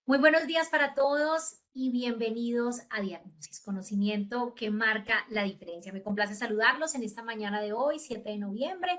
Muy buenos días para todos y bienvenidos a Diagnosis, conocimiento que marca la diferencia. Me complace saludarlos en esta mañana de hoy, 7 de noviembre,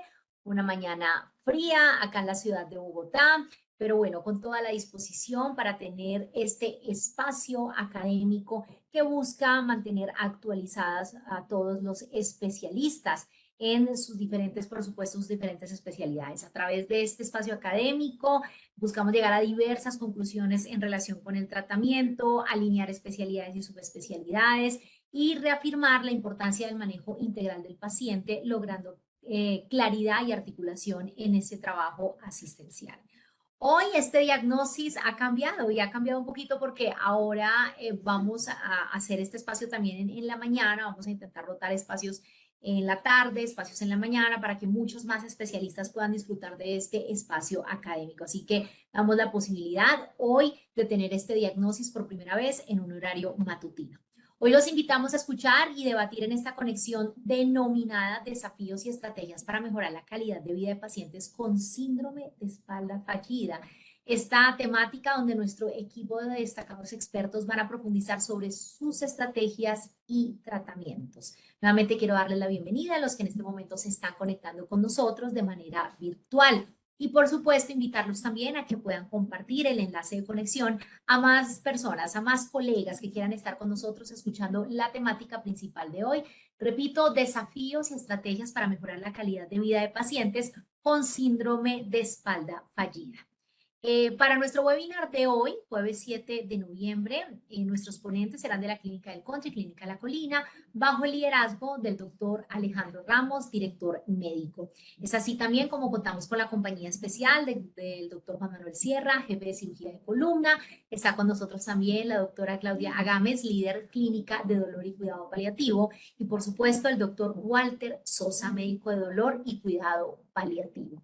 una mañana fría acá en la ciudad de Bogotá, pero bueno, con toda la disposición para tener este espacio académico que busca mantener actualizadas a todos los especialistas en sus diferentes, por supuesto, sus diferentes especialidades. A través de este espacio académico, buscamos llegar a diversas conclusiones en relación con el tratamiento, alinear especialidades y subespecialidades y reafirmar la importancia del manejo integral del paciente, logrando claridad y articulación en ese trabajo asistencial. Hoy este diagnóstico ha cambiado y ha cambiado un poquito porque ahora vamos a hacer este espacio también en la mañana, vamos a intentar rotar espacios en la tarde, espacios en la mañana, para que muchos más especialistas puedan disfrutar de este espacio académico. Así que damos la posibilidad hoy de tener este diagnóstico por primera vez en un horario matutino. Hoy los invitamos a escuchar y debatir en esta conexión denominada Desafíos y estrategias para mejorar la calidad de vida de pacientes con síndrome de espalda fallida. Esta temática donde nuestro equipo de destacados expertos van a profundizar sobre sus estrategias y tratamientos. Nuevamente quiero darles la bienvenida a los que en este momento se están conectando con nosotros de manera virtual. Y por supuesto, invitarlos también a que puedan compartir el enlace de conexión a más personas, a más colegas que quieran estar con nosotros escuchando la temática principal de hoy. Repito, desafíos y estrategias para mejorar la calidad de vida de pacientes con síndrome de espalda fallida. Para nuestro webinar de hoy, jueves 7 de noviembre, nuestros ponentes serán de la Clínica del Country, Clínica La Colina, bajo el liderazgo del doctor Alejandro Ramos, director médico. Es así también como contamos con la compañía especial del doctor Juan Manuel Sierra, jefe de cirugía de columna. Está con nosotros también la doctora Claudia Agames, líder clínica de dolor y cuidado paliativo. Y por supuesto, el doctor Walter Sosa, médico de dolor y cuidado paliativo.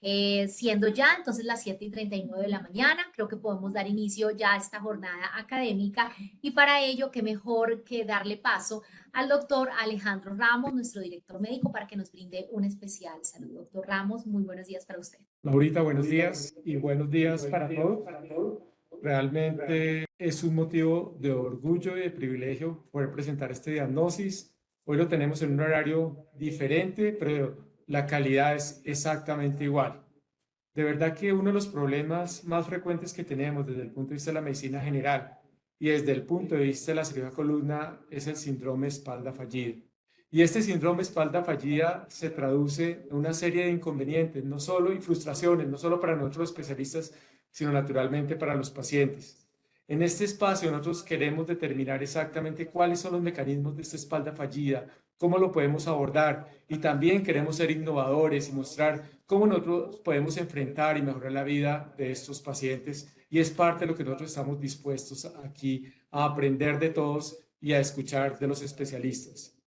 Siendo ya entonces las 7:39 de la mañana, creo que podemos dar inicio ya a esta jornada académica y para ello, qué mejor que darle paso al doctor Alejandro Ramos, nuestro director médico, para que nos brinde un especial saludo. Doctor Ramos, muy buenos días para usted. Laurita, buenos días y buenos días para todos. Realmente es un motivo de orgullo y de privilegio poder presentar este diagnóstico. Hoy lo tenemos en un horario diferente, pero la calidad es exactamente igual. De verdad que uno de los problemas más frecuentes que tenemos desde el punto de vista de la medicina general y desde el punto de vista de la cirugía columna es el síndrome espalda fallida. Y este síndrome espalda fallida se traduce en una serie de inconvenientes, no solo y frustraciones, no solo para nosotros los especialistas, sino naturalmente para los pacientes. En este espacio nosotros queremos determinar exactamente cuáles son los mecanismos de esta espalda fallida, cómo lo podemos abordar y también queremos ser innovadores y mostrar cómo nosotros podemos enfrentar y mejorar la vida de estos pacientes y es parte de lo que nosotros estamos dispuestos aquí a aprender de todos y a escuchar de los especialistas.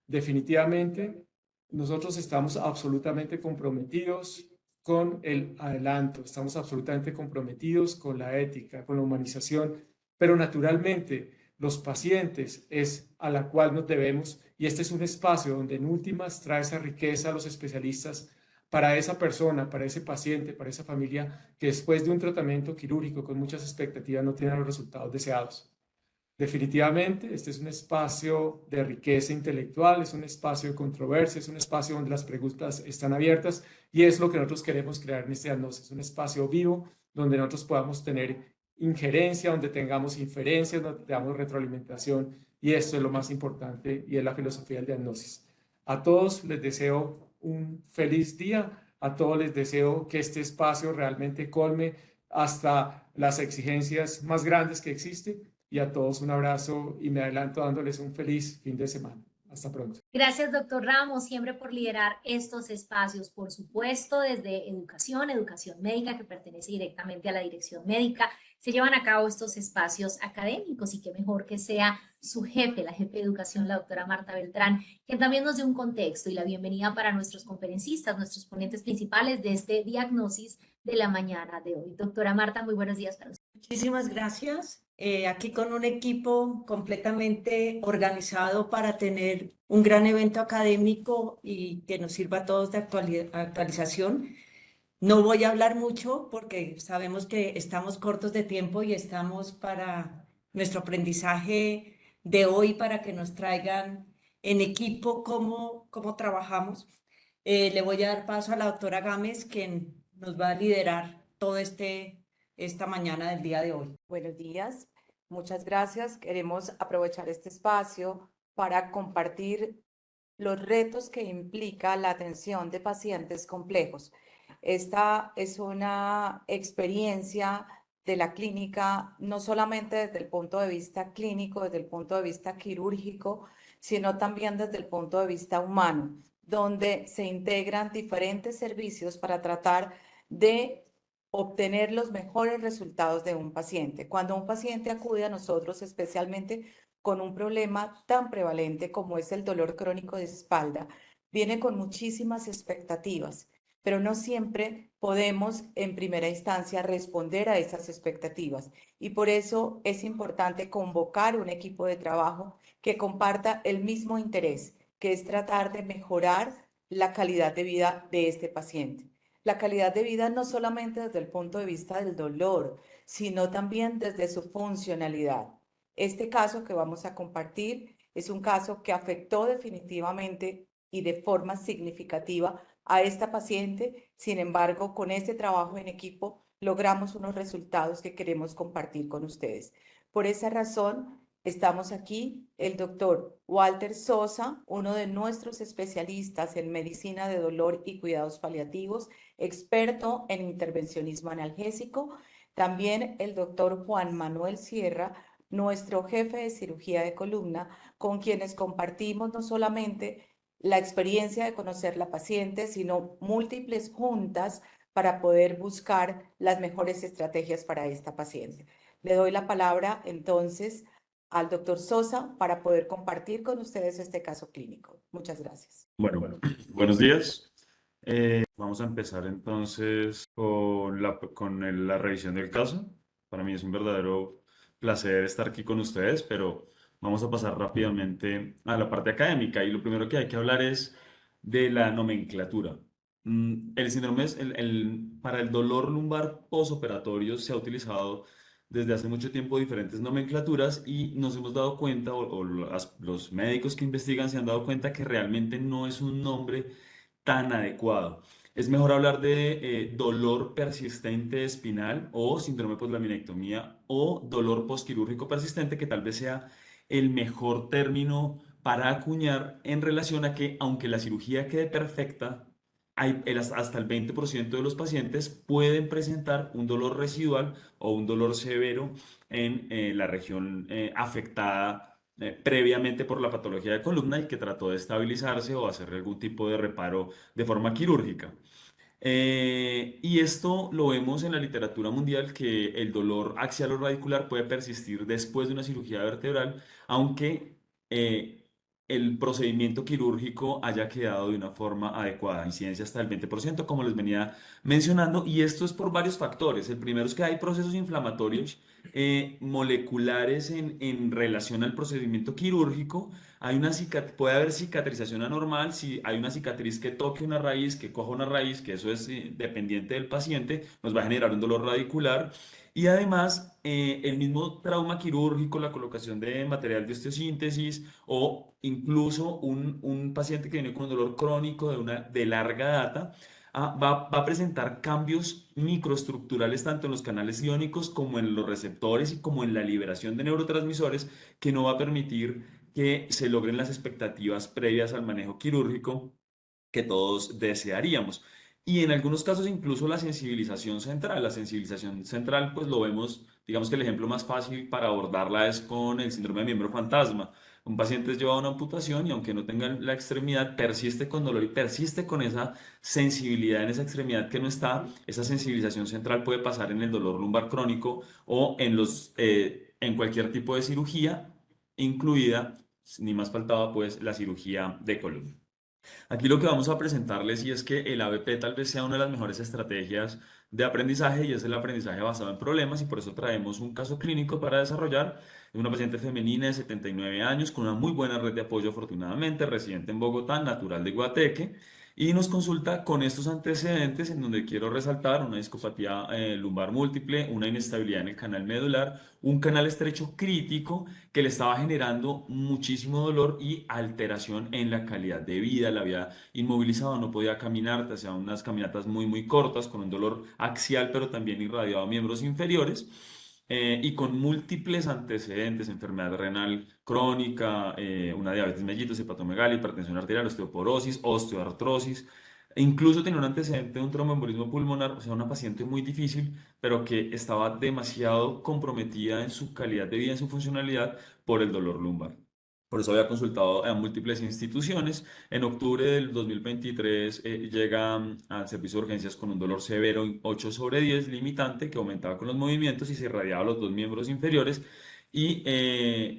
Definitivamente, nosotros estamos absolutamente comprometidos con el adelanto, estamos absolutamente comprometidos con la ética, con la humanización, pero naturalmente los pacientes es a la cual nos debemos y este es un espacio donde en últimas trae esa riqueza a los especialistas para esa persona, para ese paciente, para esa familia que después de un tratamiento quirúrgico con muchas expectativas no tiene los resultados deseados. Definitivamente, este es un espacio de riqueza intelectual, es un espacio de controversia, es un espacio donde las preguntas están abiertas y es lo que nosotros queremos crear en este diagnóstico, es un espacio vivo donde nosotros podamos tener injerencia, donde tengamos inferencias, donde tengamos retroalimentación y esto es lo más importante y es la filosofía del diagnóstico. A todos les deseo un feliz día, a todos les deseo que este espacio realmente colme hasta las exigencias más grandes que existen y a todos un abrazo y me adelanto dándoles un feliz fin de semana. Hasta pronto. Gracias, doctor Ramos, siempre por liderar estos espacios, por supuesto, desde educación médica, que pertenece directamente a la dirección médica. Se llevan a cabo estos espacios académicos y qué mejor que sea su jefe, la jefe de educación, la doctora Marta Beltrán, que también nos dé un contexto y la bienvenida para nuestros conferencistas, nuestros ponentes principales de este diagnóstico de la mañana de hoy. Doctora Marta, muy buenos días para usted. Muchísimas gracias. Aquí con un equipo completamente organizado para tener un gran evento académico y que nos sirva a todos de actualización. No voy a hablar mucho porque sabemos que estamos cortos de tiempo y estamos para nuestro aprendizaje de hoy para que nos traigan en equipo cómo trabajamos. Le voy a dar paso a la doctora Gámez, quien nos va a liderar todo esta mañana del día de hoy. Buenos días, muchas gracias. Queremos aprovechar este espacio para compartir los retos que implica la atención de pacientes complejos. Esta es una experiencia de la clínica, no solamente desde el punto de vista clínico, desde el punto de vista quirúrgico, sino también desde el punto de vista humano, donde se integran diferentes servicios para tratar de obtener los mejores resultados de un paciente. Cuando un paciente acude a nosotros, especialmente con un problema tan prevalente como es el dolor crónico de espalda, viene con muchísimas expectativas, pero no siempre podemos en primera instancia responder a esas expectativas. Y por eso es importante convocar un equipo de trabajo que comparta el mismo interés, que es tratar de mejorar la calidad de vida de este paciente. La calidad de vida no solamente desde el punto de vista del dolor, sino también desde su funcionalidad. Este caso que vamos a compartir es un caso que afectó definitivamente y de forma significativa a esta paciente. Sin embargo, con este trabajo en equipo logramos unos resultados que queremos compartir con ustedes. Por esa razón, estamos aquí el doctor Walter Sosa, uno de nuestros especialistas en medicina de dolor y cuidados paliativos, experto en intervencionismo analgésico. También el doctor Juan Manuel Sierra, nuestro jefe de cirugía de columna, con quienes compartimos no solamente la experiencia de conocer la paciente, sino múltiples juntas para poder buscar las mejores estrategias para esta paciente. Le doy la palabra entonces al doctor Sosa para poder compartir con ustedes este caso clínico. Muchas gracias. Bueno, buenos días. Vamos a empezar entonces con la revisión del caso. Para mí es un verdadero placer estar aquí con ustedes, pero vamos a pasar rápidamente a la parte académica y lo primero que hay que hablar es de la nomenclatura. El síndrome para el dolor lumbar posoperatorio se ha utilizado desde hace mucho tiempo diferentes nomenclaturas y nos hemos dado cuenta, o los médicos que investigan se han dado cuenta que realmente no es un nombre tan adecuado. Es mejor hablar de dolor persistente espinal o síndrome poslaminectomía o dolor postquirúrgico persistente, que tal vez sea el mejor término para acuñar en relación a que, aunque la cirugía quede perfecta, hasta el 20% de los pacientes pueden presentar un dolor residual o un dolor severo en la región afectada previamente por la patología de columna y que trató de estabilizarse o hacer algún tipo de reparo de forma quirúrgica. Y esto lo vemos en la literatura mundial, que el dolor axial o radicular puede persistir después de una cirugía vertebral, aunque el procedimiento quirúrgico haya quedado de una forma adecuada, incidencia hasta el 20%, como les venía mencionando, y esto es por varios factores. El primero es que hay procesos inflamatorios moleculares en relación al procedimiento quirúrgico. Puede haber cicatrización anormal si hay una cicatriz que toque una raíz, que coja una raíz, que eso es dependiente del paciente, nos va a generar un dolor radicular. Y además, el mismo trauma quirúrgico, la colocación de material de osteosíntesis o incluso un paciente que viene con un dolor crónico de larga data, va a presentar cambios microestructurales tanto en los canales iónicos como en los receptores y como en la liberación de neurotransmisores, que no va a permitir que se logren las expectativas previas al manejo quirúrgico que todos desearíamos. Y en algunos casos incluso la sensibilización central. La sensibilización central, pues lo vemos, digamos que el ejemplo más fácil para abordarla es con el síndrome de miembro fantasma. Un paciente es llevado a una amputación y aunque no tenga la extremidad, persiste con dolor y persiste con esa sensibilidad en esa extremidad que no está. Esa sensibilización central puede pasar en el dolor lumbar crónico o en cualquier tipo de cirugía, incluida, ni más faltaba, pues la cirugía de columna. Aquí lo que vamos a presentarles y es que el ABP tal vez sea una de las mejores estrategias de aprendizaje y es el aprendizaje basado en problemas, y por eso traemos un caso clínico para desarrollar. Es una paciente femenina de 79 años con una muy buena red de apoyo, afortunadamente, residente en Bogotá, natural de Guateque, y nos consulta con estos antecedentes en donde quiero resaltar una discopatía lumbar múltiple, una inestabilidad en el canal medular, un canal estrecho crítico que le estaba generando muchísimo dolor y alteración en la calidad de vida, la había inmovilizado, no podía caminar, hacía unas caminatas muy cortas con un dolor axial pero también irradiado a miembros inferiores. Y con múltiples antecedentes, enfermedad renal crónica, una diabetes mellitus, hepatomegalia, hipertensión arterial, osteoporosis, osteoartrosis. E incluso tenía un antecedente de un tromboembolismo pulmonar, o sea, una paciente muy difícil, pero que estaba demasiado comprometida en su calidad de vida, en su funcionalidad, por el dolor lumbar. Por eso había consultado a múltiples instituciones. En octubre del 2023 llega al servicio de urgencias con un dolor severo 8/10 limitante que aumentaba con los movimientos y se irradiaba a los dos miembros inferiores y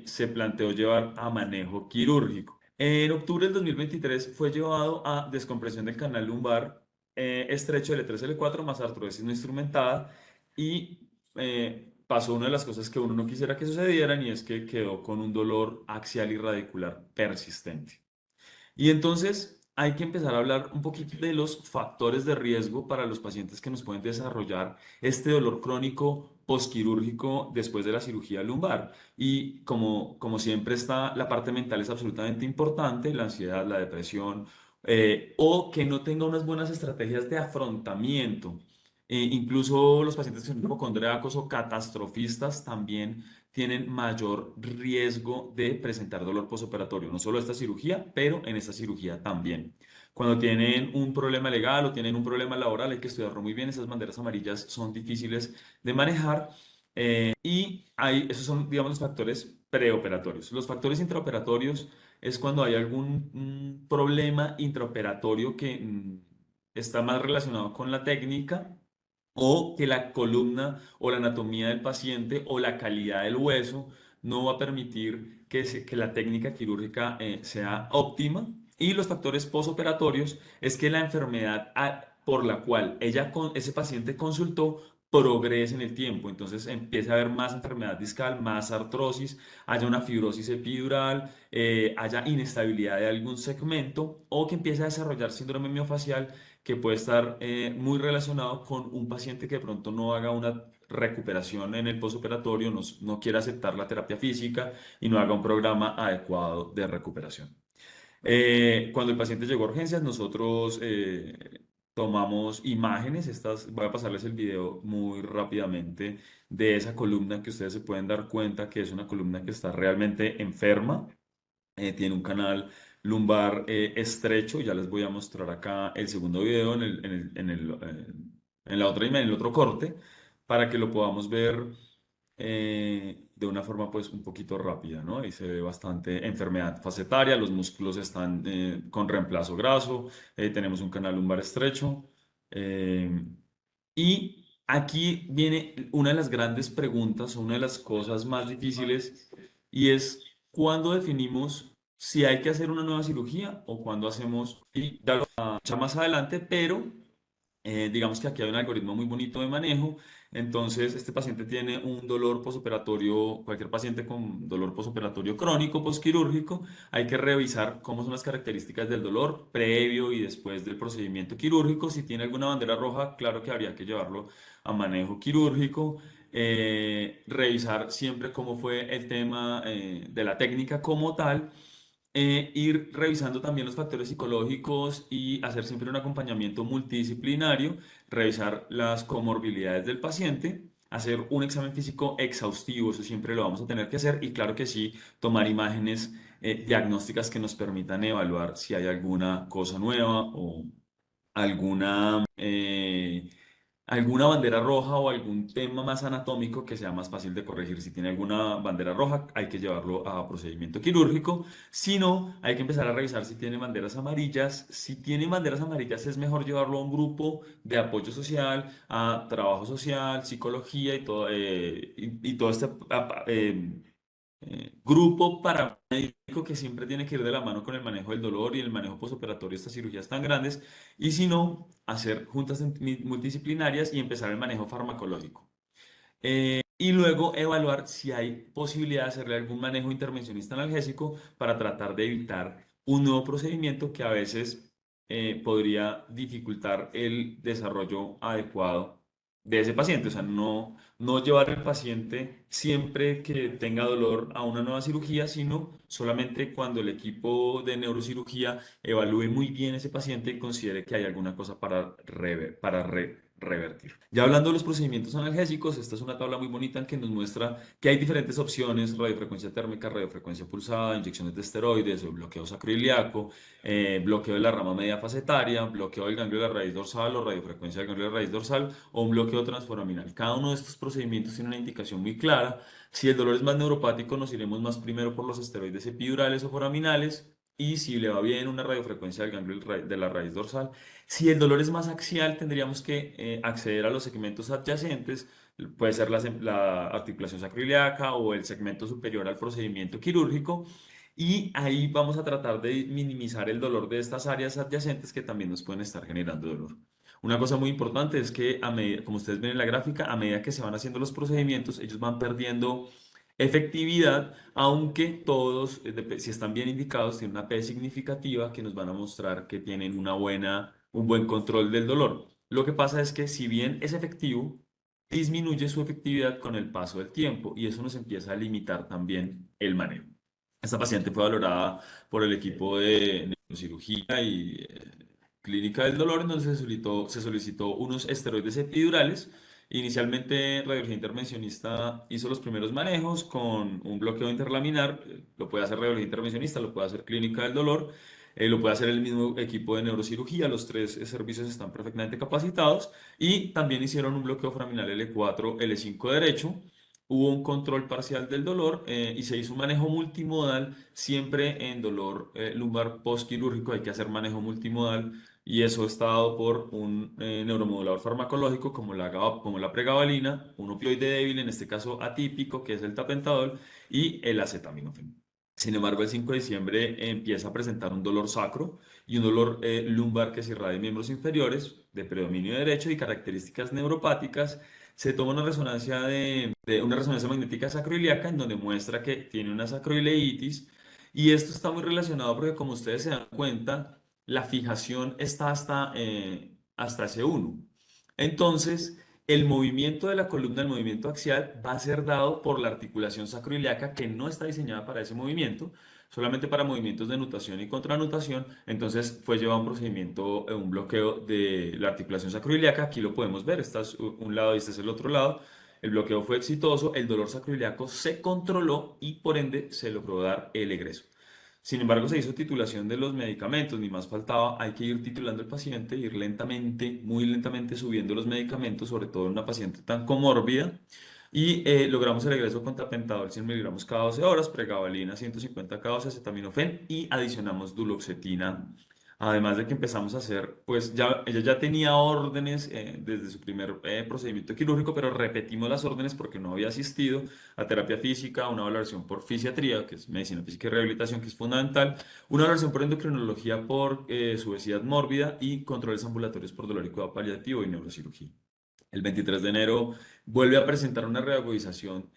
se planteó llevar a manejo quirúrgico. En octubre del 2023 fue llevado a descompresión del canal lumbar estrecho L3, L4 más artrosis no instrumentada y pasó una de las cosas que uno no quisiera que sucedieran y es que quedó con un dolor axial y radicular persistente. Y entonces hay que empezar a hablar un poquito de los factores de riesgo para los pacientes que nos pueden desarrollar este dolor crónico posquirúrgico después de la cirugía lumbar. Y como siempre está, la parte mental es absolutamente importante, la ansiedad, la depresión, o que no tenga unas buenas estrategias de afrontamiento. Incluso los pacientes que son hipocondríacos o catastrofistas también tienen mayor riesgo de presentar dolor posoperatorio, no solo esta cirugía, pero en esta cirugía también. Cuando tienen un problema legal o tienen un problema laboral, hay que estudiarlo muy bien. Esas banderas amarillas son difíciles de manejar esos son, digamos, los factores preoperatorios. Los factores intraoperatorios es cuando hay algún problema intraoperatorio que está más relacionado con la técnica o que la columna o la anatomía del paciente o la calidad del hueso no va a permitir que la técnica quirúrgica sea óptima. Y los factores posoperatorios es que la enfermedad por la cual ese paciente consultó progrese en el tiempo, entonces empieza a haber más enfermedad discal, más artrosis, haya una fibrosis epidural, haya inestabilidad de algún segmento o que empiece a desarrollar síndrome miofacial que puede estar muy relacionado con un paciente que de pronto no haga una recuperación en el postoperatorio, no quiera aceptar la terapia física y no haga un programa adecuado de recuperación. Cuando el paciente llegó a urgencias, nosotros tomamos imágenes. Voy a pasarles el video muy rápidamente de esa columna que ustedes se pueden dar cuenta que es una columna que está realmente enferma. Tiene un canal lumbar estrecho. Ya les voy a mostrar acá el segundo video en la otra imagen, en el otro corte, para que lo podamos ver de una forma pues un poquito rápida, ¿no? Ahí se ve bastante enfermedad facetaria, los músculos están con reemplazo graso, tenemos un canal lumbar estrecho. Y aquí viene una de las grandes preguntas, una de las cosas más difíciles, y es ¿cuándo definimos si hay que hacer una nueva cirugía o cuándo hacemos, y ya lo vamos a echar más adelante, pero digamos que aquí hay un algoritmo muy bonito de manejo. Entonces, este paciente tiene un dolor posoperatorio, cualquier paciente con dolor posoperatorio crónico, posquirúrgico, hay que revisar cómo son las características del dolor previo y después del procedimiento quirúrgico. Si tiene alguna bandera roja, claro que habría que llevarlo a manejo quirúrgico. Revisar siempre cómo fue el tema de la técnica como tal, ir revisando también los factores psicológicos y hacer siempre un acompañamiento multidisciplinario, revisar las comorbilidades del paciente, hacer un examen físico exhaustivo, eso siempre lo vamos a tener que hacer, y claro que sí, tomar imágenes diagnósticas que nos permitan evaluar si hay alguna cosa nueva o alguna bandera roja o algún tema más anatómico que sea más fácil de corregir. Si tiene alguna bandera roja, hay que llevarlo a procedimiento quirúrgico. Si no, hay que empezar a revisar si tiene banderas amarillas. Si tiene banderas amarillas, es mejor llevarlo a un grupo de apoyo social, a trabajo social, psicología y todo este grupo paramédico que siempre tiene que ir de la mano con el manejo del dolor y el manejo postoperatorio de estas cirugías tan grandes, y si no, hacer juntas multidisciplinarias y empezar el manejo farmacológico. Y luego evaluar si hay posibilidad de hacerle algún manejo intervencionista analgésico para tratar de evitar un nuevo procedimiento que a veces podría dificultar el desarrollo adecuado de ese paciente. O sea, no llevar al paciente siempre que tenga dolor a una nueva cirugía, sino solamente cuando el equipo de neurocirugía evalúe muy bien ese paciente y considere que hay alguna cosa revertir. Ya hablando de los procedimientos analgésicos, esta es una tabla muy bonita en que nos muestra que hay diferentes opciones: radiofrecuencia térmica, radiofrecuencia pulsada, inyecciones de esteroides o bloqueo sacroiliaco, bloqueo de la rama media facetaria, bloqueo del ganglio de la raíz dorsal o radiofrecuencia del ganglio de la raíz dorsal o un bloqueo transforaminal. Cada uno de estos procedimientos tiene una indicación muy clara. Si el dolor es más neuropático, nos iremos más primero por los esteroides epidurales o foraminales, y si le va bien, una radiofrecuencia del ganglio de la raíz dorsal. Si el dolor es más axial, tendríamos que acceder a los segmentos adyacentes. Puede ser la articulación sacroiliaca o el segmento superior al procedimiento quirúrgico. Y ahí vamos a tratar de minimizar el dolor de estas áreas adyacentes que también nos pueden estar generando dolor. Una cosa muy importante es que, como ustedes ven en la gráfica, a medida que se van haciendo los procedimientos, ellos van perdiendo efectividad, aunque todos, si están bien indicados, tienen una P significativa que nos van a mostrar que tienen un buen control del dolor. Lo que pasa es que, si bien es efectivo, disminuye su efectividad con el paso del tiempo, y eso nos empieza a limitar también el manejo. Esta paciente fue valorada por el equipo de neurocirugía y clínica del dolor, en donde se solicitó unos esteroides epidurales. Inicialmente, radiología intervencionista hizo los primeros manejos con un bloqueo interlaminar. Lo puede hacer radiología intervencionista, lo puede hacer clínica del dolor, lo puede hacer el mismo equipo de neurocirugía. Los tres servicios están perfectamente capacitados, y también hicieron un bloqueo foraminal L4, L5 derecho. Hubo un control parcial del dolor, y se hizo un manejo multimodal. Siempre en dolor lumbar postquirúrgico hay que hacer manejo multimodal, y eso está dado por un neuromodulador farmacológico como la pregabalina, un opioide débil, en este caso atípico, que es el tapentadol, y el acetaminofén. Sin embargo, el 5 de diciembre empieza a presentar un dolor sacro y un dolor lumbar que se irradia en miembros inferiores, de predominio derecho y características neuropáticas. Se toma una resonancia magnética sacroiliaca, en donde muestra que tiene una sacroileitis, y esto está muy relacionado porque, como ustedes se dan cuenta, la fijación está hasta S1. Entonces, el movimiento de la columna, el movimiento axial, va a ser dado por la articulación sacroiliaca, que no está diseñada para ese movimiento, solamente para movimientos de nutación y contranutación. Entonces fue llevado a un procedimiento, un bloqueo de la articulación sacroiliaca. Aquí lo podemos ver, este es un lado y este es el otro lado. El bloqueo fue exitoso, el dolor sacroiliaco se controló y, por ende, se logró dar el egreso. Sin embargo, se hizo titulación de los medicamentos, ni más faltaba. Hay que ir titulando al paciente, ir lentamente, muy lentamente subiendo los medicamentos, sobre todo en una paciente tan comórbida. Y logramos el egreso con tapentadol 100 miligramos cada 12 horas, pregabalina 150 cada 12, acetaminofén, y adicionamos duloxetina. Además de que empezamos a hacer, pues ella ya tenía órdenes desde su primer procedimiento quirúrgico, pero repetimos las órdenes porque no había asistido a terapia física, una valoración por fisiatría, que es medicina física y rehabilitación, que es fundamental, una valoración por endocrinología por su obesidad mórbida, y controles ambulatorios por dolor y cuidado paliativo y neurocirugía. El 23 de enero vuelve a presentar una reagudización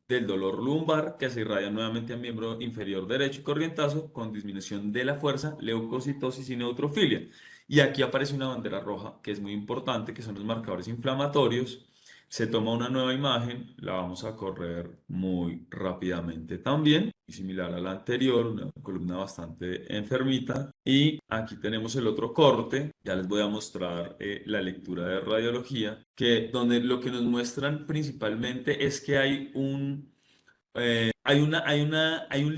del dolor lumbar, que se irradia nuevamente al miembro inferior derecho y corrientazo, con disminución de la fuerza, leucocitosis y neutrofilia. Y aquí aparece una bandera roja que es muy importante, que son los marcadores inflamatorios. Se toma una nueva imagen, la vamos a correr muy rápidamente también, y similar a la anterior, una columna bastante enfermita. Y aquí tenemos el otro corte. Ya les voy a mostrar la lectura de radiología, donde lo que nos muestran principalmente es que hay un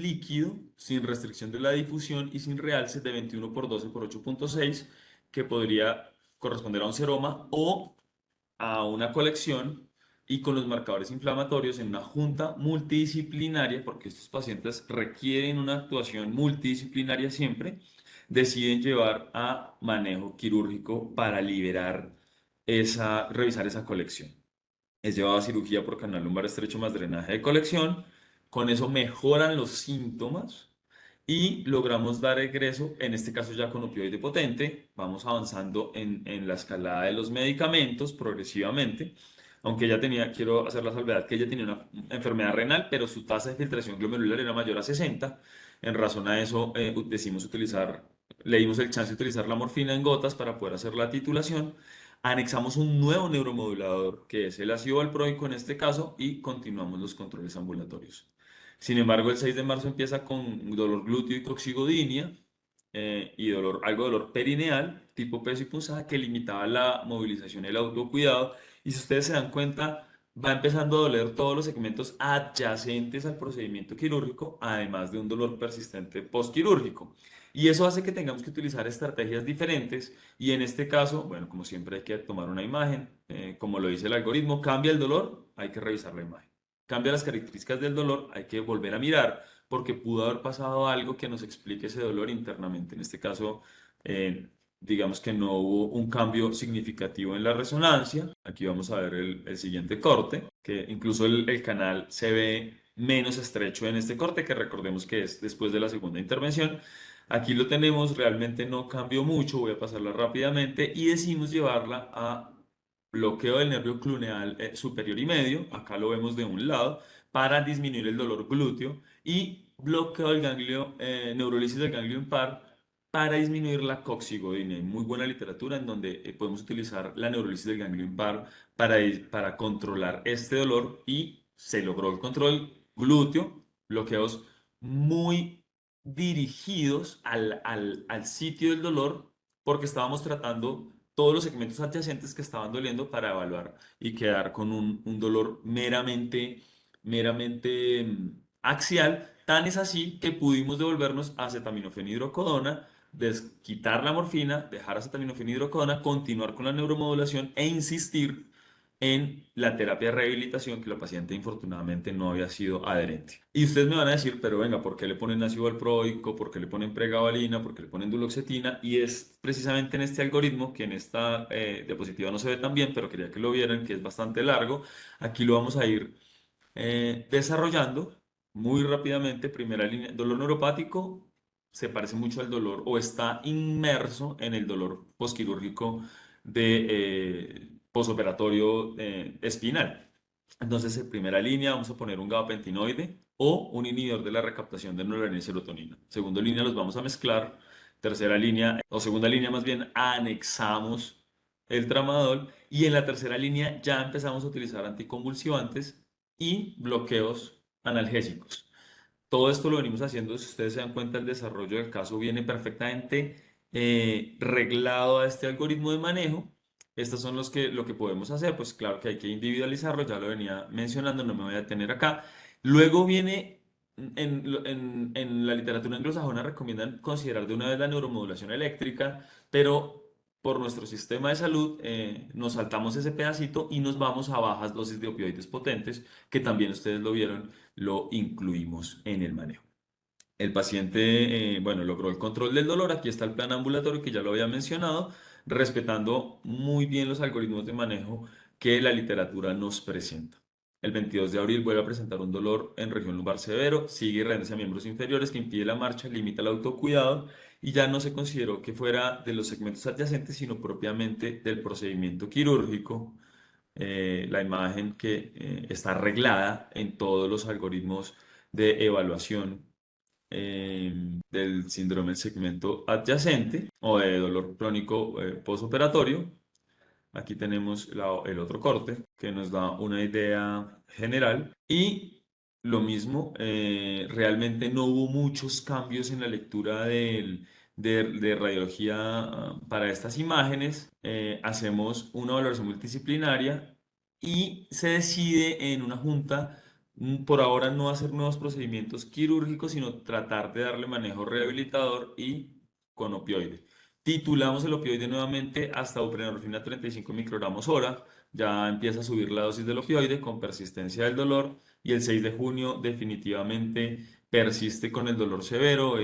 líquido sin restricción de la difusión y sin realce de 21 por 12 por 8.6, que podría corresponder a un seroma o a una colección, y con los marcadores inflamatorios en una junta multidisciplinaria, porque estos pacientes requieren una actuación multidisciplinaria siempre. Deciden llevar a manejo quirúrgico para revisar esa colección. Es llevado a cirugía por canal lumbar estrecho más drenaje de colección. Con eso mejoran los síntomas y logramos dar egreso, en este caso ya con opioide potente. Vamos avanzando en la escalada de los medicamentos progresivamente. Aunque quiero hacer la salvedad que ella tenía una enfermedad renal, pero su tasa de filtración glomerular era mayor a 60. En razón a eso, decidimos utilizar le dimos el chance de utilizar la morfina en gotas para poder hacer la titulación. Anexamos un nuevo neuromodulador, que es el ácido valproico en este caso, y continuamos los controles ambulatorios. Sin embargo, el 6 de marzo empieza con dolor glúteo y coxigodinia y algo de dolor perineal, tipo peso y punzada, que limitaba la movilización y el autocuidado. Y si ustedes se dan cuenta, va empezando a doler todos los segmentos adyacentes al procedimiento quirúrgico, además de un dolor persistente postquirúrgico. Y eso hace que tengamos que utilizar estrategias diferentes y en este caso, bueno, como siempre hay que tomar una imagen, como lo dice el algoritmo, cambia el dolor, hay que revisar la imagen. Cambia las características del dolor, hay que volver a mirar porque pudo haber pasado algo que nos explique ese dolor internamente. En este caso, digamos que no hubo un cambio significativo en la resonancia. Aquí vamos a ver el siguiente corte, que incluso el canal se ve menos estrecho en este corte, que recordemos que es después de la segunda intervención. Aquí lo tenemos, realmente no cambió mucho, voy a pasarla rápidamente y decidimos llevarla a bloqueo del nervio cluneal superior y medio, acá lo vemos de un lado, para disminuir el dolor glúteo y bloqueo del ganglio, neurólisis del ganglio impar para disminuir la coxigodinia. Hay muy buena literatura en donde podemos utilizar la neurólisis del ganglio impar para controlar este dolor y se logró el control glúteo, bloqueos muy dirigidos al sitio del dolor porque estábamos tratando todos los segmentos adyacentes que estaban doliendo para evaluar y quedar con un dolor meramente axial. Tan es así que pudimos devolvernos a acetaminofenhidrocodona, quitar la morfina, dejar acetaminofenhidrocodona, continuar con la neuromodulación e insistir en la terapia de rehabilitación que la paciente infortunadamente no había sido adherente. Y ustedes me van a decir, pero venga, ¿por qué le ponen ácido valproico? ¿Por qué le ponen pregabalina? ¿Por qué le ponen duloxetina? Y es precisamente en este algoritmo, que en esta diapositiva no se ve tan bien, pero quería que lo vieran, que es bastante largo. Aquí lo vamos a ir desarrollando muy rápidamente. Primera línea, dolor neuropático se parece mucho al dolor o está inmerso en el dolor posquirúrgico de posoperatorio espinal. Entonces, en primera línea vamos a poner un gabapentinoide o un inhibidor de la recaptación de noradrenalina y serotonina. Segunda línea los vamos a mezclar. Tercera línea, o segunda línea más bien, anexamos el tramadol. Y en la tercera línea ya empezamos a utilizar anticonvulsivantes y bloqueos analgésicos. Todo esto lo venimos haciendo, si ustedes se dan cuenta, el desarrollo del caso viene perfectamente reglado a este algoritmo de manejo. Estos son lo que podemos hacer, pues claro que hay que individualizarlo, ya lo venía mencionando, no me voy a detener acá. Luego viene, en la literatura anglosajona recomiendan considerar de una vez la neuromodulación eléctrica, pero por nuestro sistema de salud nos saltamos ese pedacito y nos vamos a bajas dosis de opioides potentes, que también ustedes lo vieron, lo incluimos en el manejo. El paciente, bueno, logró el control del dolor. Aquí está el plan ambulatorio que ya lo había mencionado, respetando muy bien los algoritmos de manejo que la literatura nos presenta. El 22 de abril vuelve a presentar un dolor en región lumbar severo, sigue irredencia a miembros inferiores que impide la marcha, limita el autocuidado y ya no se consideró que fuera de los segmentos adyacentes, sino propiamente del procedimiento quirúrgico. La imagen que está arreglada en todos los algoritmos de evaluación del síndrome del segmento adyacente o de dolor crónico posoperatorio. Aquí tenemos el otro corte que nos da una idea general y lo mismo, realmente no hubo muchos cambios en la lectura de radiología para estas imágenes. Hacemos una valoración multidisciplinaria y se decide en una junta por ahora no hacer nuevos procedimientos quirúrgicos, sino tratar de darle manejo rehabilitador y con opioide. Titulamos el opioide nuevamente hasta buprenorfina 35 microgramos hora. Ya empieza a subir la dosis del opioide con persistencia del dolor y el 6 de junio definitivamente persiste con el dolor severo.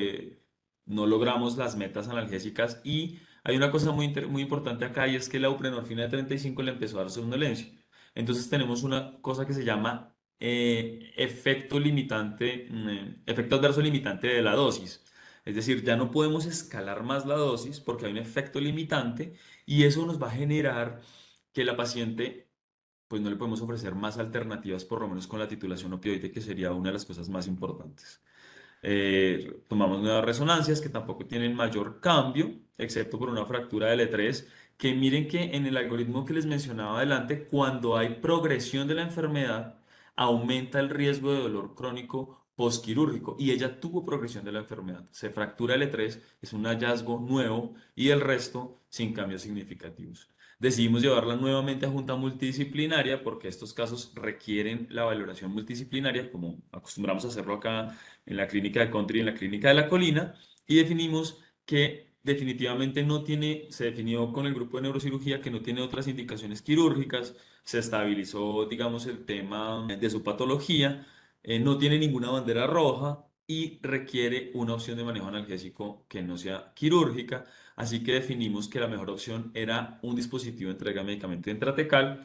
No logramos las metas analgésicas y hay una cosa muy importante acá y es que la buprenorfina 35 le empezó a dar somnolencia. Entonces tenemos una cosa que se llama efecto limitante, efecto adverso limitante de la dosis. Es decir, ya no podemos escalar más la dosis porque hay un efecto limitante y eso nos va a generar que la paciente, pues no le podemos ofrecer más alternativas, por lo menos con la titulación opioide, que sería una de las cosas más importantes. Tomamos nuevas resonancias que tampoco tienen mayor cambio, excepto por una fractura de L3, que miren que en el algoritmo que les mencionaba adelante, cuando hay progresión de la enfermedad, aumenta el riesgo de dolor crónico postquirúrgico y ella tuvo progresión de la enfermedad. Se fractura L3, es un hallazgo nuevo y el resto sin cambios significativos. Decidimos llevarla nuevamente a junta multidisciplinaria porque estos casos requieren la valoración multidisciplinaria, como acostumbramos a hacerlo acá en la clínica de Country y en la clínica de La Colina, y definimos que definitivamente no tiene, se definió con el grupo de neurocirugía que no tiene otras indicaciones quirúrgicas, se estabilizó, digamos, el tema de su patología, no tiene ninguna bandera roja y requiere una opción de manejo analgésico que no sea quirúrgica. Así que definimos que la mejor opción era un dispositivo de entrega de medicamento intratecal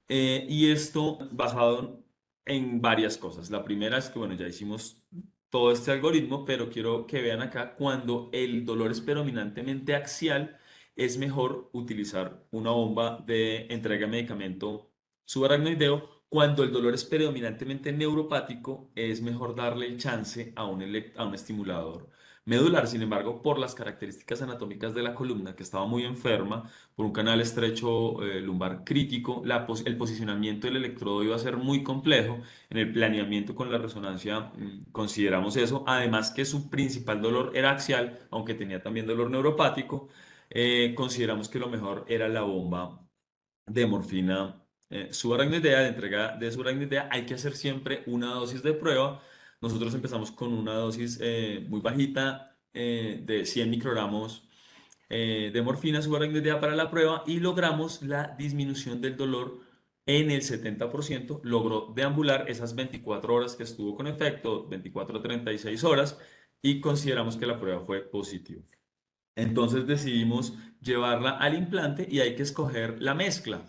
y esto basado en varias cosas. La primera es que, bueno, ya hicimos todo este algoritmo, pero quiero que vean acá cuando el dolor es predominantemente axial, es mejor utilizar una bomba de entrega de medicamento subaracnoideo. Cuando el dolor es predominantemente neuropático, es mejor darle el chance a un estimulador medular. Sin embargo, por las características anatómicas de la columna, que estaba muy enferma, por un canal estrecho lumbar crítico, el posicionamiento del electrodo iba a ser muy complejo. En el planeamiento con la resonancia consideramos eso, además que su principal dolor era axial, aunque tenía también dolor neuropático. Consideramos que lo mejor era la bomba de morfina subaracnoidea, de entrega de subaracnoidea. Hay que hacer siempre una dosis de prueba. Nosotros empezamos con una dosis muy bajita de 100 microgramos de morfina subaracnoidea para la prueba y logramos la disminución del dolor en el 70%. Logró deambular esas 24 horas que estuvo con efecto, 24 a 36 horas, y consideramos que la prueba fue positiva. Entonces decidimos llevarla al implante y hay que escoger la mezcla.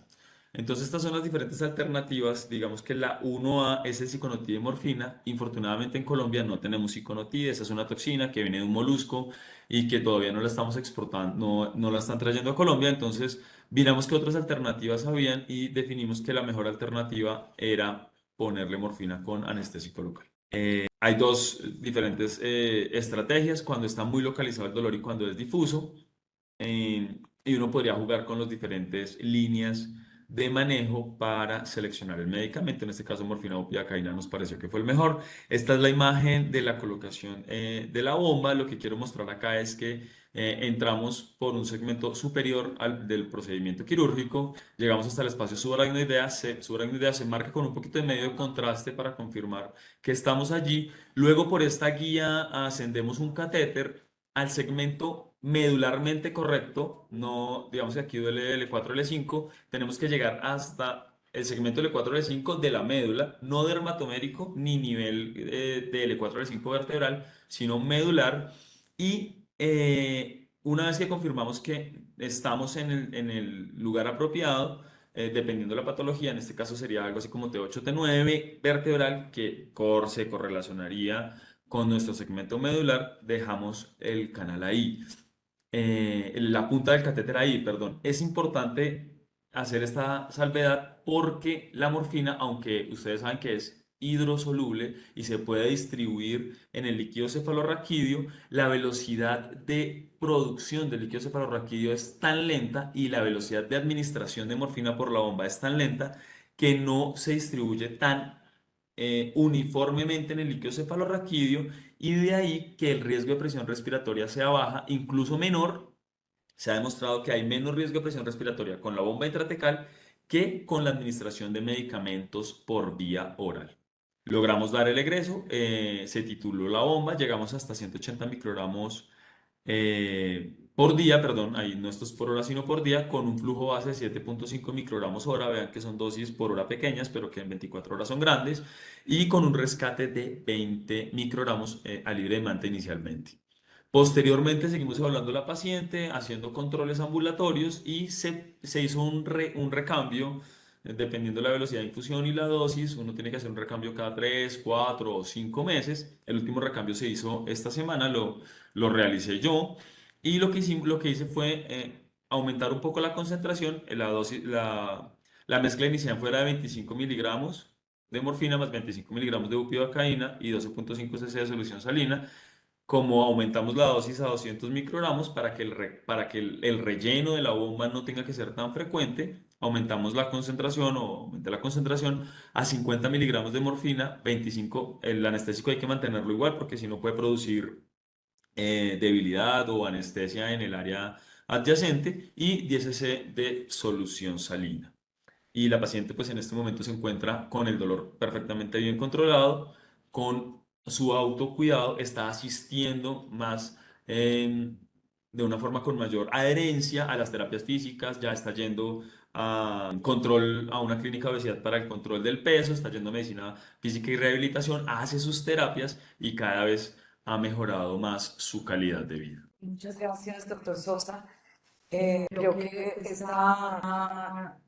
Entonces estas son las diferentes alternativas. Digamos que la 1A es el Ciconotid de morfina. Infortunadamente en Colombia no tenemos Ciconotid. Esa es una toxina que viene de un molusco y que todavía no la estamos exportando, no la están trayendo a Colombia. Entonces miramos qué otras alternativas habían y definimos que la mejor alternativa era ponerle morfina con anestésico local. Hay dos diferentes estrategias cuando está muy localizado el dolor y cuando es difuso. Y uno podría jugar con las diferentes líneas de manejo para seleccionar el medicamento. En este caso, morfina o piacaína nos pareció que fue el mejor. Esta es la imagen de la colocación de la bomba. Lo que quiero mostrar acá es que entramos por un segmento superior del procedimiento quirúrgico, llegamos hasta el espacio subaracnoidea, subaracnoidea se marca con un poquito de medio de contraste para confirmar que estamos allí. Luego por esta guía ascendemos un catéter al segmento medularmente correcto, no, digamos que aquí duele L4, L5, tenemos que llegar hasta el segmento L4, L5 de la médula, no dermatomérico ni nivel de L4, L5 vertebral, sino medular. Y una vez que confirmamos que estamos en el lugar apropiado, dependiendo de la patología, en este caso sería algo así como T8, T9 vertebral, que se correlacionaría con nuestro segmento medular, dejamos el canal ahí, la punta del catéter ahí, perdón. Es importante hacer esta salvedad porque la morfina, aunque ustedes saben que es hidrosoluble y se puede distribuir en el líquido cefalorraquídeo, la velocidad de producción del líquido cefalorraquídeo es tan lenta y la velocidad de administración de morfina por la bomba es tan lenta que no se distribuye tan uniformemente en el líquido cefalorraquídeo y de ahí que el riesgo de presión respiratoria sea baja, incluso menor. Se ha demostrado que hay menos riesgo de presión respiratoria con la bomba intratecal que con la administración de medicamentos por vía oral. Logramos dar el egreso, se tituló la bomba, llegamos hasta 180 microgramos por día, perdón, ahí no esto es por hora sino por día, con un flujo base de 7.5 microgramos hora, vean que son dosis por hora pequeñas, pero que en 24 horas son grandes, y con un rescate de 20 microgramos a libre demanda inicialmente. Posteriormente seguimos evaluando a la paciente, haciendo controles ambulatorios y se hizo un recambio, dependiendo de la velocidad de infusión y la dosis, uno tiene que hacer un recambio cada 3, 4 o 5 meses. El último recambio se hizo esta semana, lo realicé yo y lo que hice fue aumentar un poco la concentración, la mezcla inicial fuera de 25 miligramos de morfina más 25 miligramos de bupivacaína y 12.5 cc de solución salina. Como aumentamos la dosis a 200 microgramos para que el relleno de la bomba no tenga que ser tan frecuente, aumentamos la concentración o aumenté la concentración a 50 miligramos de morfina, 25, el anestésico hay que mantenerlo igual porque si no puede producir debilidad o anestesia en el área adyacente y 10 cc de solución salina. Y la paciente pues en este momento se encuentra con el dolor perfectamente bien controlado, con su autocuidado, está asistiendo más de una forma con mayor adherencia a las terapias físicas, ya está yendo a control, a una clínica de obesidad para el control del peso, está yendo a medicina física y rehabilitación, hace sus terapias y cada vez ha mejorado más su calidad de vida. Muchas gracias, doctor Sosa. Creo que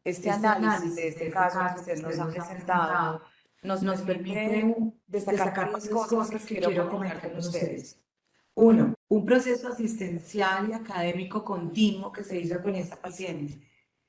este análisis de este caso que usted nos ha presentado nos permite destacar varias cosas que quiero comentar con ustedes. Uno, un proceso asistencial y académico continuo que se hizo con esta paciente.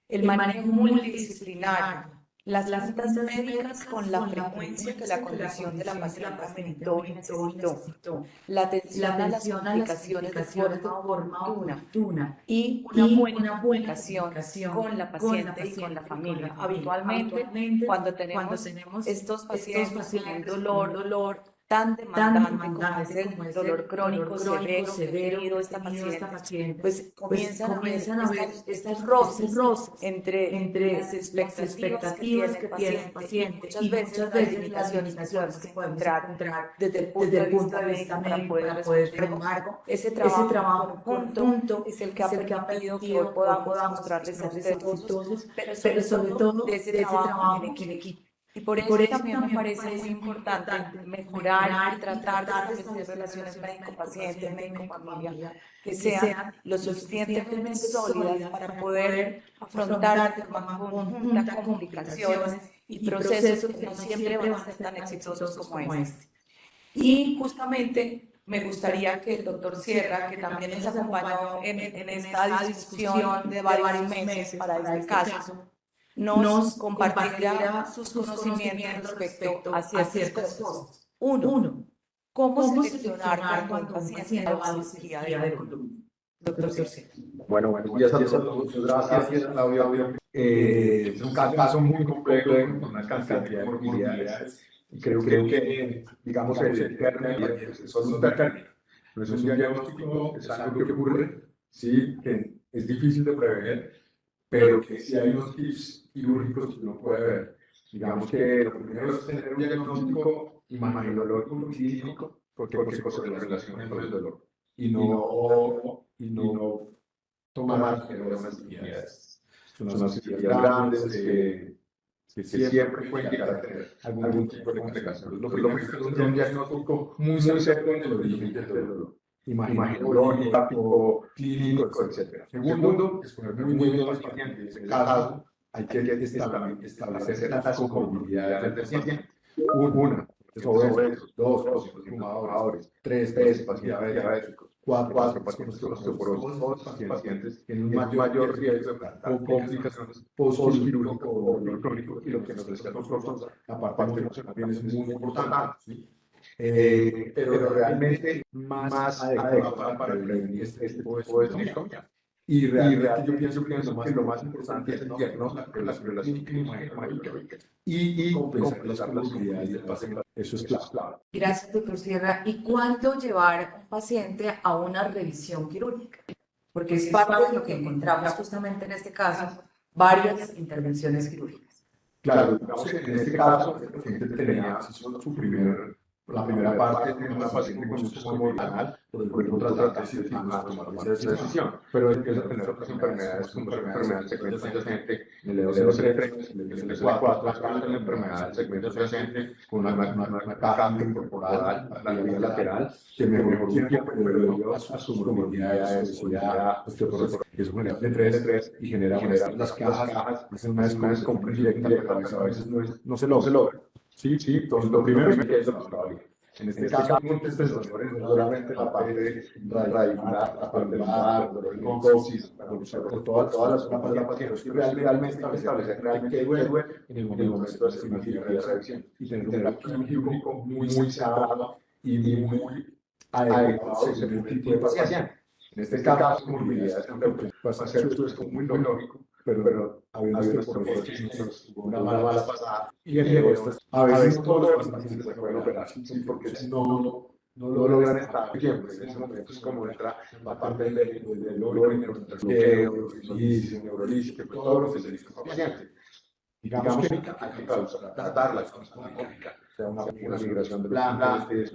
El manejo multidisciplinario, las citas médicas con la frecuencia que la condición de la paciente ameritó y necesitó, la atención a las complicaciones de forma oportuna y una buena comunicación con la paciente y con la familia. Habitualmente, cuando tenemos estos pacientes con un dolor tan demandante como es el dolor crónico severo que ha tenido esta paciente, pues comienzan a haber estos roces entre las expectativas que tiene el paciente y muchas veces las limitaciones que podemos encontrar desde el punto de vista médico para poder embargo, ese trabajo conjunto es el que ha permitido que hoy podamos mostrarles ser exitosos, pero sobre todo de ese trabajo en equipo. Y por eso también me parece muy importante mejorar y tratar de establecer relaciones médico-paciente, médico-familia, que sean lo suficientemente sólidas para poder afrontar de forma conjunta complicaciones y procesos que no siempre van a ser tan exitosos como este. Y justamente me gustaría que el doctor Sierra, que también nos acompañó en esta discusión de varios meses para este caso, nos compartirá sus conocimientos respecto a ciertas cosas. Uno, ¿cómo seleccionar cuando un paciente va a cirugía de columna? Doctor Sierra. Bueno, buenos días a todos. Muchas gracias, Claudio. Es un caso muy complejo con una cantidad de comorbilidades. Y creo que, digamos, el término es solo un término. No es un diagnóstico, es algo que ocurre, sí, que es difícil de prever, pero que sí hay unos tips quirúrgicos que uno puede ver. Digamos que lo primero es tener un diagnóstico imageológico y clínico, porque se relaciona con el dolor. Y no tomar unas cirugías. Son unas cirugías grandes que siempre pueden llegar a tener algún tipo de complicación. Lo primero es un diagnóstico muy cerca en el origen del dolor. Imagenológico, clínico, etc. Segundo, escoger muy bien los pacientes. En ese caso, hay que establecer las comorbilidades del paciente. Una, obesos. Dos, fumadores. Tres, pacientes diabéticos. Cuatro, pacientes con osteoporosis. Todos los pacientes tienen un mayor riesgo de complicaciones postquirúrgicas o dolor crónico. Y lo que nos decía el doctor, la parte emocional también es muy importante, ¿sí? Pero realmente más adecuada para prevenir este tipo de síndrome. Y realmente yo pienso que lo más importante es el diagnóstico, la relación clínica y compensar las comorbilidades del paciente. Eso es clave. Gracias, doctor Sierra. ¿Y cuándo llevar a un paciente a una revisión quirúrgica? Porque es parte de lo que encontramos justamente en este caso, varias intervenciones quirúrgicas. Claro, digamos que en este caso, el paciente tenía la primera parte de una paciente con un comorbilidad, por el cuerpo tratarse de tomar esa decisión. Pero empieza a tener otras enfermedades como enfermedad del segmento adyacente, el EOC3, el EOC4, la enfermedad del segmento adyacente, con una caja incorporal a la vía lateral, que mejoró tiempo, pero debido a sus comorbilidades, obesidad, osteoporosis, eso genera T3 y genera las cajas, hacen una descompresión directa, pero a veces no se logra. Sí, entonces lo primero es que es lo más probable. En este caso, muchos dolores, no solamente la parte radicular, la parte lumbar, dolor en el coxis, por toda la zona de la paciente, y realmente establecer realmente qué duele en el momento de hacer una cirugía de revisión y tener un quirúrgico muy centrado y muy adecuado según el tipo de paciente. En este caso, comorbilidades va a ser esto muy lógico, pero había unas que nos tuvo una mala pasada. Y a veces no todos los pacientes se pueden operar, ¿sí? Porque no logran estar bien, en ese momento es como entra la parte del dolor, el neurolisis, que todos los especialistas para pacientes. Digamos que hay que tratarla con química, sea una migración de implantes,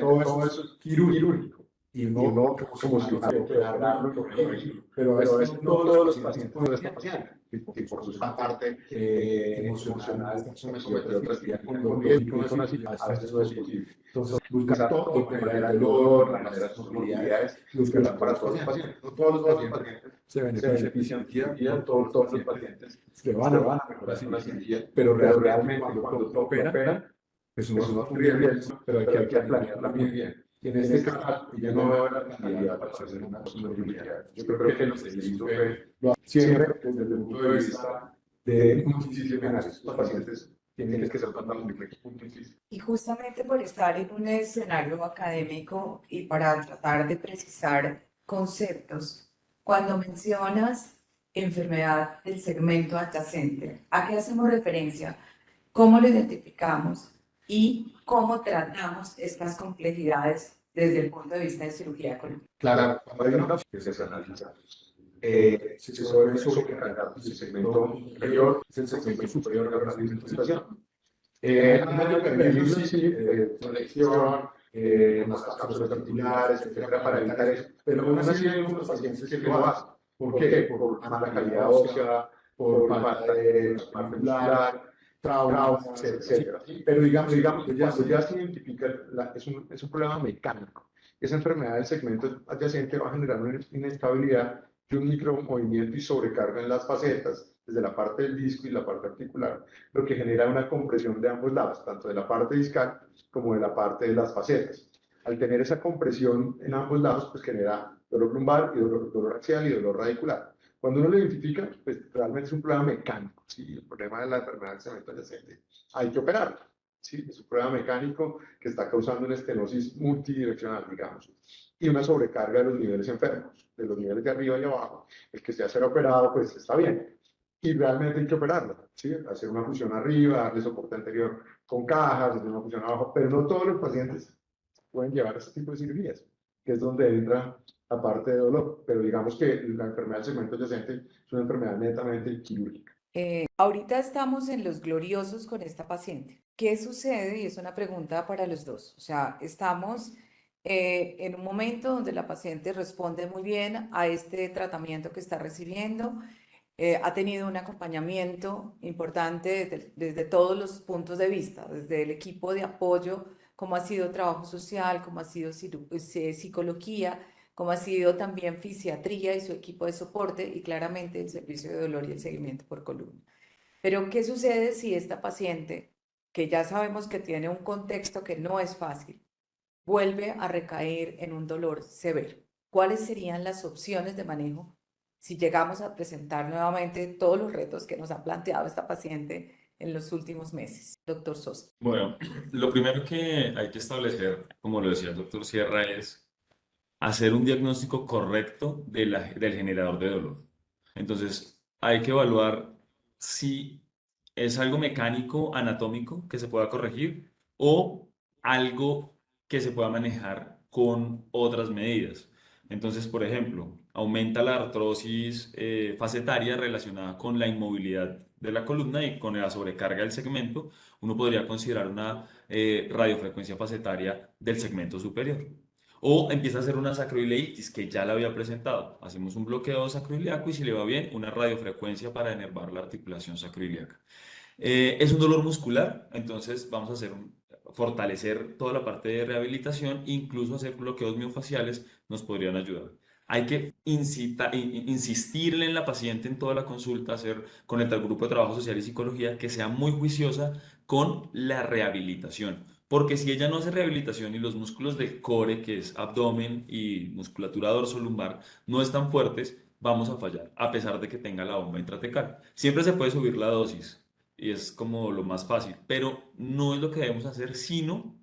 todo eso es quirúrgico. Y no como si hay que operarlo y corregirlo. Pero a veces no todos los pacientes pueden estar pacientes. Y por su parte emocional, entre otras vías, con así, a veces no es posible. Entonces, buscar todo, de manera el dolor, de manera sus movilidades, buscar para todos los pacientes. No todos los pacientes se benefician de cirugía, todos los pacientes se van a mejorar con la cirugía, pero realmente cuando operan, es un riesgo, pero hay que planearla muy bien. Y en este caso, yo no veo la realidad para hacer una cirugía. Yo creo que lo que se hizo fue siempre desde el punto de vista de multidisciplinarios. Los pacientes tienen que ser totalmente multidisciplinarios. Y justamente por estar en un escenario académico y para tratar de precisar conceptos, cuando mencionas enfermedad del segmento adyacente, ¿a qué hacemos referencia? ¿Cómo lo identificamos? Y cómo tratamos estas complejidades desde el punto de vista de cirugía columnar. Claro, cuando hay una que se analiza, se suele sobrecargar el segmento inferior, es el segmento superior de la manifestación. Conexión, las cápsulas articulares, etcétera, para evitar eso. Pero aún así hay unos pacientes que lo hacen. ¿Por qué? Por mala calidad ósea, por falta de muscular, traumas, etcétera. Pero digamos cuando ya se identifica, es un problema mecánico. Esa enfermedad del segmento adyacente va a generar una inestabilidad y un micromovimiento y sobrecarga en las facetas, desde la parte del disco y la parte articular, lo que genera una compresión de ambos lados, tanto de la parte discal como de la parte de las facetas. Al tener esa compresión en ambos lados, pues genera dolor lumbar y dolor axial y dolor radicular. Cuando uno lo identifica, pues realmente es un problema mecánico, ¿sí? El problema de la enfermedad del segmento adyacente hay que operarlo, ¿sí? Es un problema mecánico que está causando una estenosis multidireccional, digamos, y una sobrecarga de los niveles enfermos, de los niveles de arriba y abajo. El que sea ser operado, pues está bien. Y realmente hay que operarlo, ¿sí? Hacer una fusión arriba, darle soporte anterior con cajas, hacer una fusión abajo, pero no todos los pacientes pueden llevar este tipo de cirugías, que es donde entra la parte de dolor. Pero digamos que la enfermedad del segmento adyacente es una enfermedad netamente quirúrgica. Ahorita estamos en los gloriosos con esta paciente. ¿Qué sucede? Y es una pregunta para los dos. O sea, estamos en un momento donde la paciente responde muy bien a este tratamiento que está recibiendo. Ha tenido un acompañamiento importante desde todos los puntos de vista, desde el equipo de apoyo, cómo ha sido trabajo social, cómo ha sido psicología, cómo ha sido también fisiatría y su equipo de soporte y claramente el servicio de dolor y el seguimiento por columna. Pero, ¿qué sucede si esta paciente, que ya sabemos que tiene un contexto que no es fácil, vuelve a recaer en un dolor severo? ¿Cuáles serían las opciones de manejo si llegamos a presentar nuevamente todos los retos que nos ha planteado esta paciente en los últimos meses? Doctor Sosa. Bueno, lo primero que hay que establecer, como lo decía el doctor Sierra, es hacer un diagnóstico correcto del generador de dolor. Entonces, hay que evaluar si es algo mecánico, anatómico, que se pueda corregir o algo que se pueda manejar con otras medidas. Entonces, por ejemplo, aumenta la artrosis facetaria relacionada con la inmovilidad de la columna y con la sobrecarga del segmento. Uno podría considerar una radiofrecuencia facetaria del segmento superior. O empieza a hacer una sacroileitis que ya la había presentado. Hacemos un bloqueo sacroiliaco y si le va bien, una radiofrecuencia para enervar la articulación sacroiliaca. Es un dolor muscular, entonces vamos a fortalecer toda la parte de rehabilitación, incluso hacer bloqueos miofaciales nos podrían ayudar. Hay que insistirle en la paciente en toda la consulta, hacer con el grupo de trabajo social y psicología que sea muy juiciosa con la rehabilitación. Porque si ella no hace rehabilitación y los músculos del core, que es abdomen y musculatura dorsolumbar, no están fuertes, vamos a fallar, a pesar de que tenga la bomba intratecal. Siempre se puede subir la dosis y es como lo más fácil, pero no es lo que debemos hacer, sino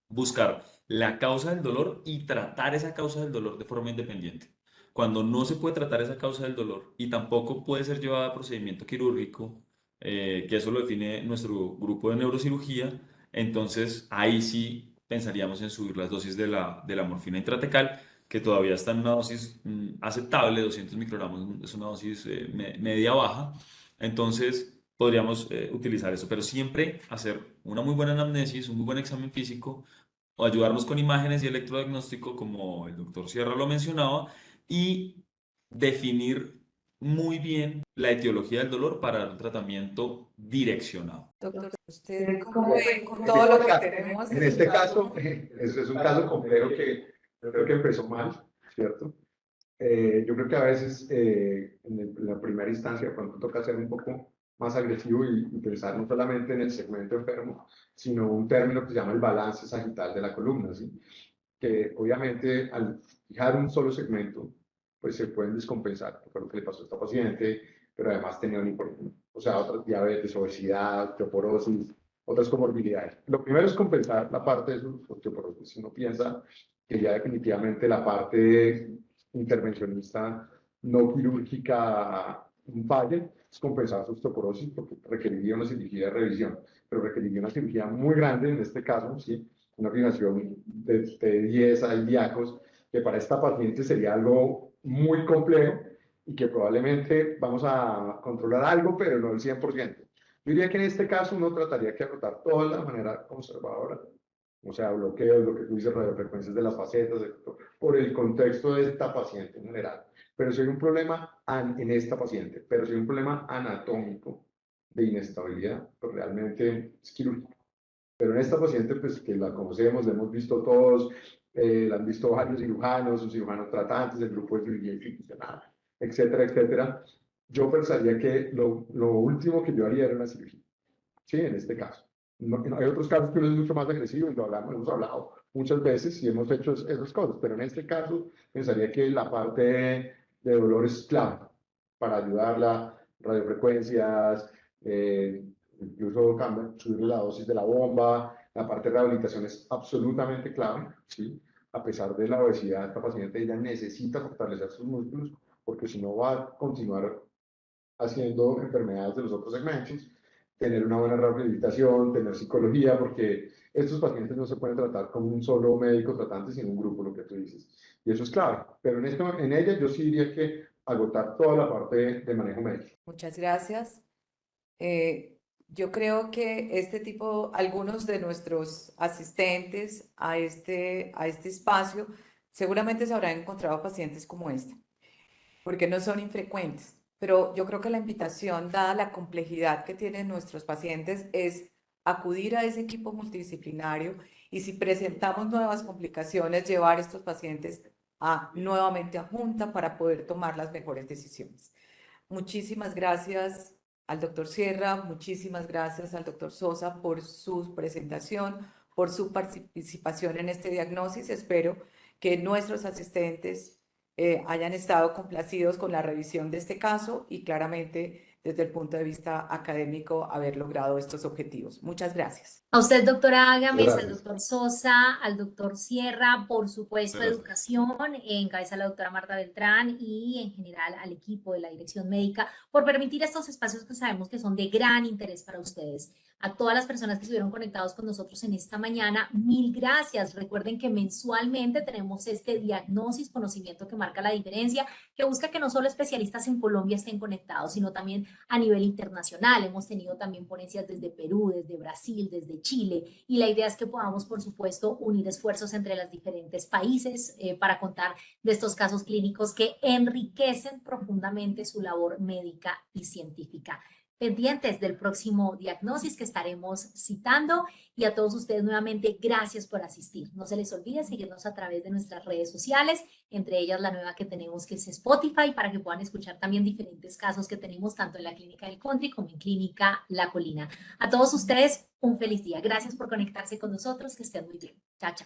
buscar la causa del dolor y tratar esa causa del dolor de forma independiente. Cuando no se puede tratar esa causa del dolor y tampoco puede ser llevada a procedimiento quirúrgico, que eso lo define nuestro grupo de neurocirugía, entonces ahí sí pensaríamos en subir las dosis de la morfina intratecal, que todavía está en una dosis aceptable, 200 microgramos, es una dosis media baja, entonces podríamos utilizar eso, pero siempre hacer una muy buena anamnesis, un muy buen examen físico, o ayudarnos con imágenes y electrodiagnóstico, como el doctor Sierra lo mencionaba, y definir muy bien la etiología del dolor para dar un tratamiento direccionado. Doctor, ¿usted cómo ve con todo lo que tenemos? En este caso, es un caso complejo que creo que empezó mal, ¿cierto? Yo creo que a veces en la primera instancia de pronto toca ser un poco más agresivo y pensar no solamente en el segmento enfermo, sino un término que se llama el balance sagital de la columna, ¿sí? Que obviamente al fijar un solo segmento, pues se pueden descompensar, fue lo que le pasó a esta paciente, pero además tenía o sea, otras diabetes, obesidad, osteoporosis, otras comorbilidades. Lo primero es compensar la parte de su osteoporosis. Si uno piensa que ya definitivamente la parte intervencionista no quirúrgica falle, es compensar su osteoporosis porque requeriría una cirugía de revisión, pero requeriría una cirugía muy grande en este caso, ¿sí? Una afinación de 10 ilíacos, que para esta paciente sería algo muy complejo y que probablemente vamos a controlar algo, pero no el 100%. Yo diría que en este caso uno trataría que anotar toda la manera conservadora, o sea, bloqueos, lo que tú dices, radiofrecuencias de las facetas, por el contexto de esta paciente en general. Pero si hay un problema en esta paciente, pero si hay un problema anatómico de inestabilidad, pues realmente es quirúrgico. Pero en esta paciente, pues que la conocemos, la hemos visto todos, la han visto varios cirujanos, cirujanos tratantes, el grupo de cirugía institucional, etcétera, etcétera. Yo pensaría que lo último que yo haría era una cirugía, ¿sí? En este caso. Hay otros casos que uno es mucho más agresivo y lo hemos hablado muchas veces y hemos hecho esas cosas, pero en este caso pensaría que la parte de dolor es clave para ayudarla, radiofrecuencias, incluso subir la dosis de la bomba, la parte de rehabilitación es absolutamente clave, ¿sí? A pesar de la obesidad, esta paciente ella necesita fortalecer sus músculos porque si no va a continuar haciendo enfermedades de los otros segmentos, tener una buena rehabilitación, tener psicología, porque estos pacientes no se pueden tratar con un solo médico tratante, sino un grupo, lo que tú dices. Y eso es clave. Pero en ella yo sí diría que agotar toda la parte de manejo médico. Muchas gracias. Yo creo que algunos de nuestros asistentes a este espacio seguramente se habrán encontrado pacientes como este, porque no son infrecuentes. Pero yo creo que la invitación, dada la complejidad que tienen nuestros pacientes, es acudir a ese equipo multidisciplinario y si presentamos nuevas complicaciones, llevar a estos pacientes nuevamente a junta para poder tomar las mejores decisiones. Muchísimas gracias al doctor Sierra, muchísimas gracias al doctor Sosa por su presentación, por su participación en este diagnóstico. Espero que nuestros asistentes hayan estado complacidos con la revisión de este caso y claramente desde el punto de vista académico haber logrado estos objetivos. Muchas gracias. A usted, doctora Ágames, al Gracias. doctor Sosa, al doctor Sierra, por supuesto, Gracias. educación, encabeza la doctora Marta Beltrán y en general al equipo de la Dirección Médica por permitir estos espacios que sabemos que son de gran interés para ustedes. A todas las personas que estuvieron conectados con nosotros en esta mañana, mil gracias. Recuerden que mensualmente tenemos este diagnóstico, conocimiento que marca la diferencia, que busca que no solo especialistas en Colombia estén conectados, sino también a nivel internacional. Hemos tenido también ponencias desde Perú, desde Brasil, desde Chile, y la idea es que podamos, por supuesto, unir esfuerzos entre los diferentes países para contar de estos casos clínicos que enriquecen profundamente su labor médica y científica. pendientes del próximo diagnosis que estaremos citando. Y a todos ustedes nuevamente, gracias por asistir. No se les olvide seguirnos a través de nuestras redes sociales, entre ellas la nueva que tenemos que es Spotify, para que puedan escuchar también diferentes casos que tenemos tanto en la Clínica del Country como en Clínica La Colina. A todos ustedes, un feliz día. Gracias por conectarse con nosotros. Que estén muy bien. Chao, chao.